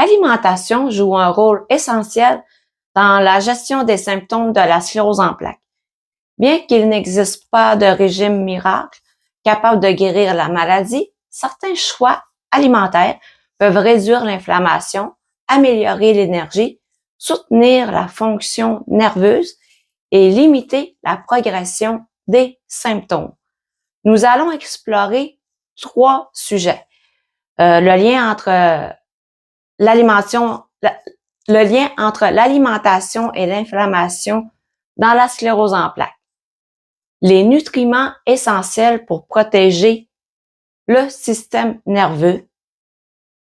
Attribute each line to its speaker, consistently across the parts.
Speaker 1: L'alimentation joue un rôle essentiel dans la gestion des symptômes de la sclérose en plaques. Bien qu'il n'existe pas de régime miracle capable de guérir la maladie, certains choix alimentaires peuvent réduire l'inflammation, améliorer l'énergie, soutenir la fonction nerveuse et limiter la progression des symptômes. Nous allons explorer 3 sujets. Le lien entre l'alimentation et l'inflammation dans la sclérose en plaques. Les nutriments essentiels pour protéger le système nerveux.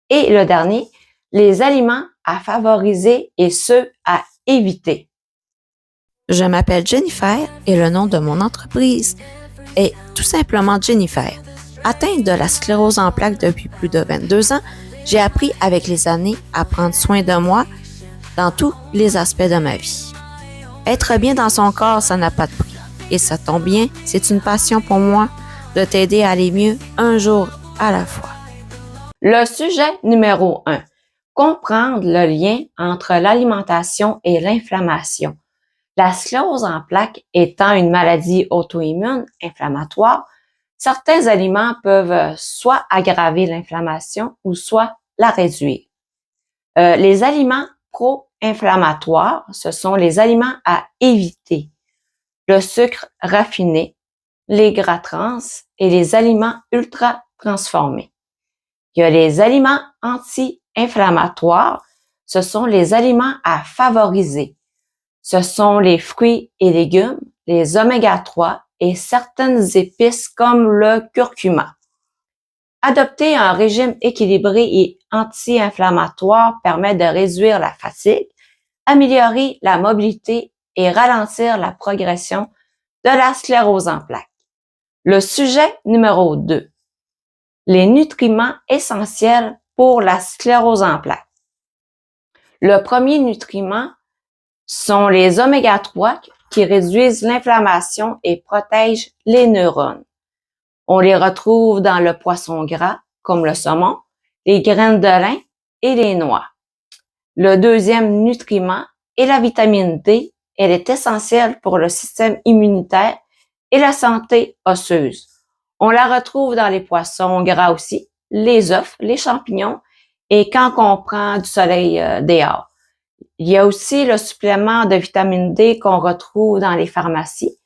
Speaker 1: Et le dernier, les aliments à favoriser et ceux à éviter.
Speaker 2: Je m'appelle Jennifer et le nom de mon entreprise est tout simplement Jennifer. Atteinte de la sclérose en plaques depuis plus de 22 ans, j'ai appris avec les années à prendre soin de moi dans tous les aspects de ma vie. Être bien dans son corps, ça n'a pas de prix. Et ça tombe bien, c'est une passion pour moi de t'aider à aller mieux un jour à la fois.
Speaker 1: Le sujet numéro 1. Comprendre le lien entre l'alimentation et l'inflammation. La sclérose en plaques étant une maladie auto-immune inflammatoire, certains aliments peuvent soit aggraver l'inflammation ou soit la réduire. Les aliments pro-inflammatoires, ce sont les aliments à éviter. Le sucre raffiné, les gras trans et les aliments ultra transformés. Il y a les aliments anti-inflammatoires, ce sont les aliments à favoriser. Ce sont les fruits et légumes, les oméga 3 et certaines épices comme le curcuma. Adopter un régime équilibré et anti-inflammatoire permet de réduire la fatigue, améliorer la mobilité et ralentir la progression de la sclérose en plaques. Le sujet numéro 2. Les nutriments essentiels pour la sclérose en plaques. Le premier nutriment sont les oméga 3 qui réduisent l'inflammation et protègent les neurones. On les retrouve dans le poisson gras, comme le saumon, les graines de lin et les noix. Le deuxième nutriment est la vitamine D. Elle est essentielle pour le système immunitaire et la santé osseuse. On la retrouve dans les poissons gras aussi, les œufs, les champignons et quand on prend du soleil dehors. Il y a aussi le supplément de vitamine D qu'on retrouve dans les pharmacies.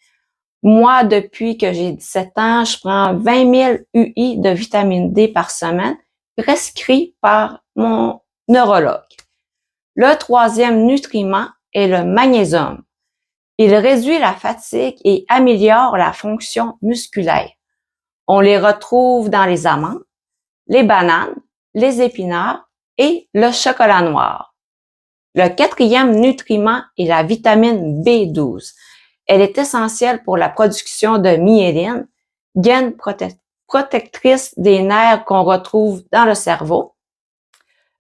Speaker 1: Moi, depuis que j'ai 17 ans, je prends 20 000 UI de vitamine D par semaine, prescrit par mon neurologue. Le troisième nutriment est le magnésium. Il réduit la fatigue et améliore la fonction musculaire. On les retrouve dans les amandes, les bananes, les épinards et le chocolat noir. Le quatrième nutriment est la vitamine B12. Elle est essentielle pour la production de myéline, gaine protectrice des nerfs qu'on retrouve dans le cerveau.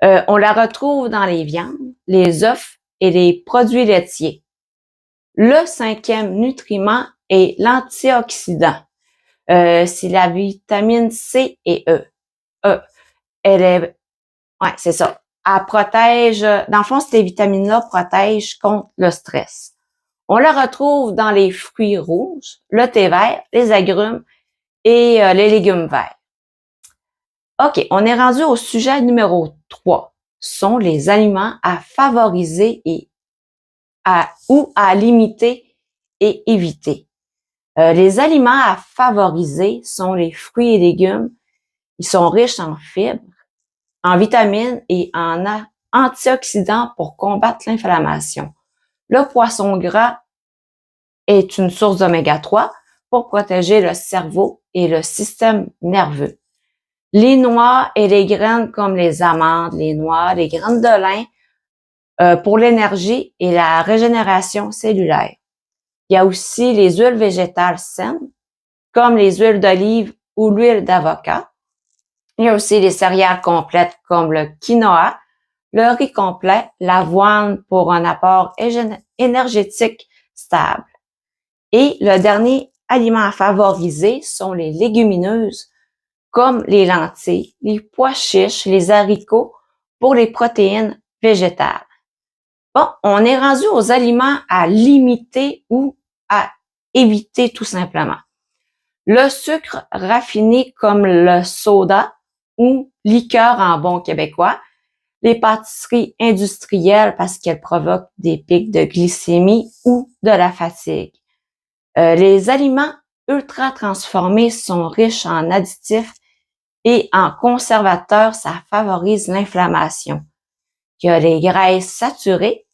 Speaker 1: On la retrouve dans les viandes, les œufs et les produits laitiers. Le cinquième nutriment est l'antioxydant. C'est la vitamine C et E. C'est ça. Elle protège, dans le fond, ces vitamines-là protègent contre le stress. On la retrouve dans les fruits rouges, le thé vert, les agrumes et les légumes verts. OK, on est rendu au sujet numéro 3. Ce sont les aliments à favoriser ou à limiter et éviter. Les aliments à favoriser sont les fruits et légumes. Ils sont riches en fibres, en vitamines et en antioxydants pour combattre l'inflammation. Le poisson gras est une source d'oméga 3 pour protéger le cerveau et le système nerveux. Les noix et les graines comme les amandes, les noix, les graines de lin pour l'énergie et la régénération cellulaire. Il y a aussi les huiles végétales saines comme les huiles d'olive ou l'huile d'avocat. Il y a aussi les céréales complètes comme le quinoa, le riz complet, l'avoine pour un apport énergétique stable. Et le dernier aliment à favoriser sont les légumineuses comme les lentilles, les pois chiches, les haricots pour les protéines végétales. Bon, on est rendu aux aliments à limiter ou à éviter tout simplement. Le sucre raffiné comme le soda ou liqueur en bon québécois, les pâtisseries industrielles parce qu'elles provoquent des pics de glycémie ou de la fatigue. Les aliments ultra transformés sont riches en additifs et en conservateurs, ça favorise l'inflammation. Il y a les graisses saturées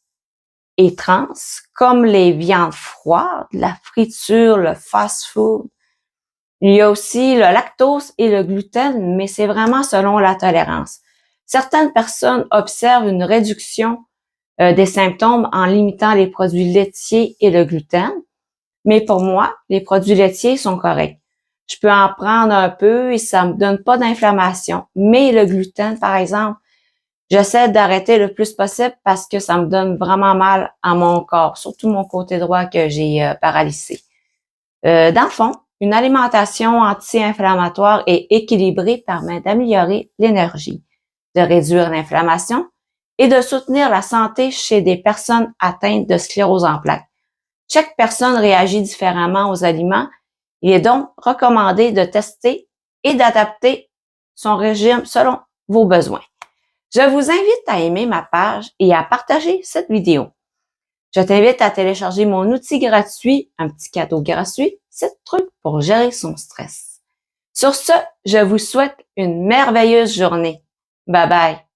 Speaker 1: et trans, comme les viandes froides, la friture, le fast-food. Il y a aussi le lactose et le gluten, mais c'est vraiment selon la tolérance. Certaines personnes observent une réduction des symptômes en limitant les produits laitiers et le gluten, mais pour moi, les produits laitiers sont corrects. Je peux en prendre un peu et ça me donne pas d'inflammation. Mais le gluten, par exemple, j'essaie d'arrêter le plus possible parce que ça me donne vraiment mal à mon corps, surtout mon côté droit que j'ai paralysé. Dans le fond, une alimentation anti-inflammatoire et équilibrée permet d'améliorer l'énergie, de réduire l'inflammation et de soutenir la santé chez des personnes atteintes de sclérose en plaques. Chaque personne réagit différemment aux aliments. Il est donc recommandé de tester et d'adapter son régime selon vos besoins. Je vous invite à aimer ma page et à partager cette vidéo. Je t'invite à télécharger mon outil gratuit, un petit cadeau gratuit, 7 trucs pour gérer son stress. Sur ce, je vous souhaite une merveilleuse journée. Bye bye.